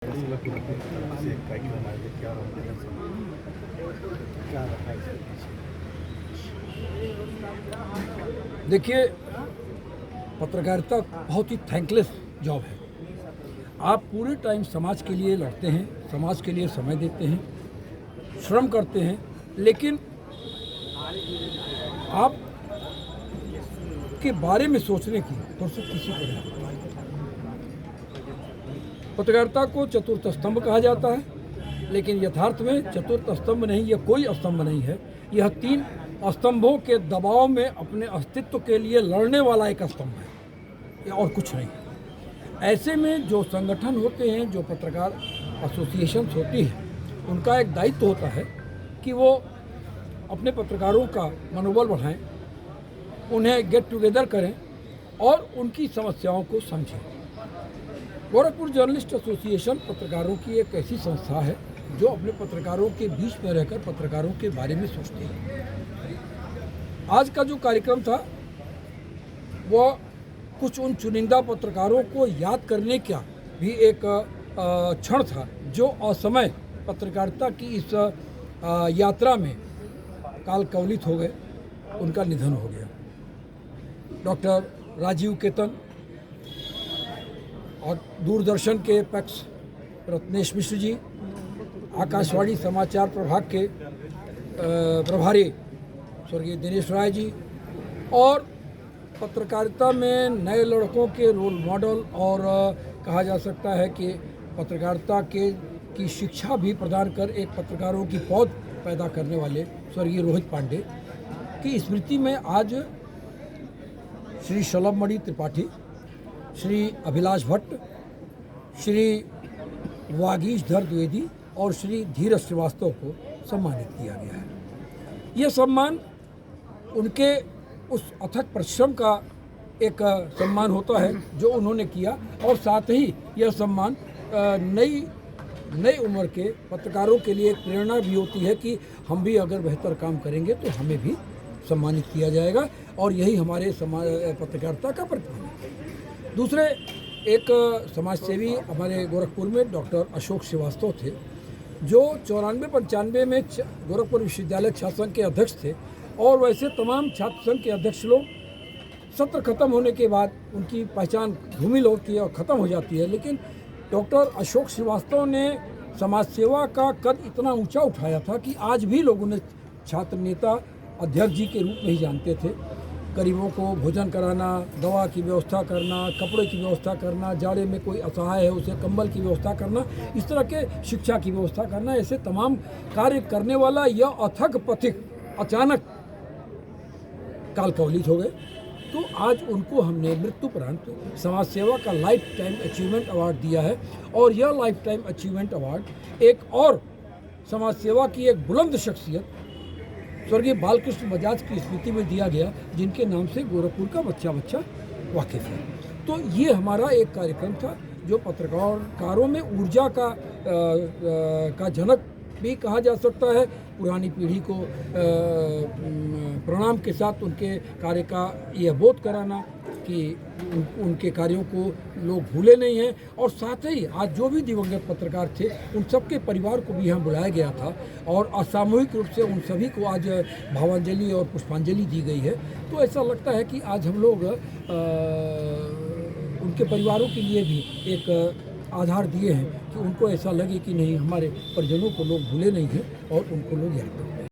से कार्यक्रम आयोजित किया और उन्होंने क्या रखा इसके पीछे? देखिए, पत्रकारिता बहुत ही थैंकलेस जॉब है। आप पूरे टाइम समाज के लिए लड़ते हैं, समाज के लिए समय देते हैं, श्रम करते हैं, लेकिन आप के बारे में सोचने की फुर्सत किसी को नहीं होती। पत्रकारिता को चतुर्थ स्तंभ कहा जाता है, लेकिन यथार्थ में चतुर्थ स्तंभ नहीं, यह कोई स्तंभ नहीं है। यह 3 स्तंभों के दबाव में अपने अस्तित्व के लिए लड़ने वाला एक स्तंभ है, ये और कुछ नहीं। ऐसे में जो संगठन होते हैं, जो पत्रकार एसोसिएशंस होती हैं, उनका एक दायित्व होता है कि वो अपने पत्रकारों का मनोबल बढ़ाएं, उन्हें गेट टुगेदर करें और उनकी समस्याओं को समझें। गोरखपुर जर्नलिस्ट एसोसिएशन पत्रकारों की एक ऐसी संस्था है जो अपने पत्रकारों के बीच में रहकर पत्रकारों के बारे में सोचती है। आज का जो कार्यक्रम था वह कुछ उन चुनिंदा पत्रकारों को याद करने का भी एक क्षण था जो असमय पत्रकारिता की इस यात्रा में काल कवलित हो गए, उनका निधन हो गया। डॉक्टर राजीव केतन और दूरदर्शन के पैक्स रत्नेश मिश्र जी, आकाशवाणी समाचार प्रभाग के प्रभारी स्वर्गीय दिनेश राय जी और पत्रकारिता में नए लड़कों के रोल मॉडल और कहा जा सकता है कि पत्रकारिता की शिक्षा भी प्रदान कर एक पत्रकारों की पौध पैदा करने वाले स्वर्गीय रोहित पांडे की स्मृति में आज श्री शलभमणि त्रिपाठी, श्री अभिलाष भट्ट, श्री वागीशधर द्विवेदी और श्री धीरज श्रीवास्तव को सम्मानित किया गया है। यह सम्मान उनके उस अथक परिश्रम का एक सम्मान होता है जो उन्होंने किया, और साथ ही यह सम्मान नई उम्र के पत्रकारों के लिए एक प्रेरणा भी होती है कि हम भी अगर बेहतर काम करेंगे तो हमें भी सम्मानित किया जाएगा, और यही हमारे पत्रकारिता का प्रतिफल है। दूसरे एक समाजसेवी हमारे गोरखपुर में डॉक्टर अशोक श्रीवास्तव थे, जो 94-95 में गोरखपुर विश्वविद्यालय छात्र संघ के अध्यक्ष थे, और वैसे तमाम छात्र संघ के अध्यक्ष लोग सत्र खत्म होने के बाद उनकी पहचान धूमिल होती है और ख़त्म हो जाती है, लेकिन डॉक्टर अशोक श्रीवास्तव ने समाज सेवा का कद इतना ऊंचा उठाया था कि आज भी लोग उन्हें छात्र नेता अध्यक्ष जी के रूप में ही जानते थे। गरीबों को भोजन कराना, दवा की व्यवस्था करना, कपड़े की व्यवस्था करना, जाड़े में कोई असहाय है उसे कंबल की व्यवस्था करना, इस तरह के शिक्षा की व्यवस्था करना, ऐसे तमाम कार्य करने वाला यह अथक पथिक अचानक काल कवलित हो गए। तो आज उनको हमने मृत्युपरांत समाज सेवा का लाइफ टाइम अचीवमेंट अवार्ड दिया है, और यह लाइफ टाइम अचीवमेंट अवार्ड एक और समाज सेवा की एक बुलंद शख्सियत स्वर्गीय बालकृष्ण बजाज की स्मृति में दिया गया, जिनके नाम से गोरखपुर का बच्चा वाकिफ है। तो ये हमारा एक कार्यक्रम था जो पत्रकारों में ऊर्जा का जनक भी कहा जा सकता है। पुरानी पीढ़ी को प्रणाम के साथ उनके कार्य का यह बोध कराना कि उनके कार्यों को लोग भूले नहीं हैं, और साथ ही आज जो भी दिवंगत पत्रकार थे उन सबके परिवार को भी यहाँ बुलाया गया था, और असामूहिक रूप से उन सभी को आज भावांजलि और पुष्पांजलि दी गई है। तो ऐसा लगता है कि आज हम लोग उनके परिवारों के लिए भी एक आधार दिए हैं कि उनको ऐसा लगे कि नहीं, हमारे परिजनों को लोग भूले नहीं हैं और उनको लोग याद करते हैं।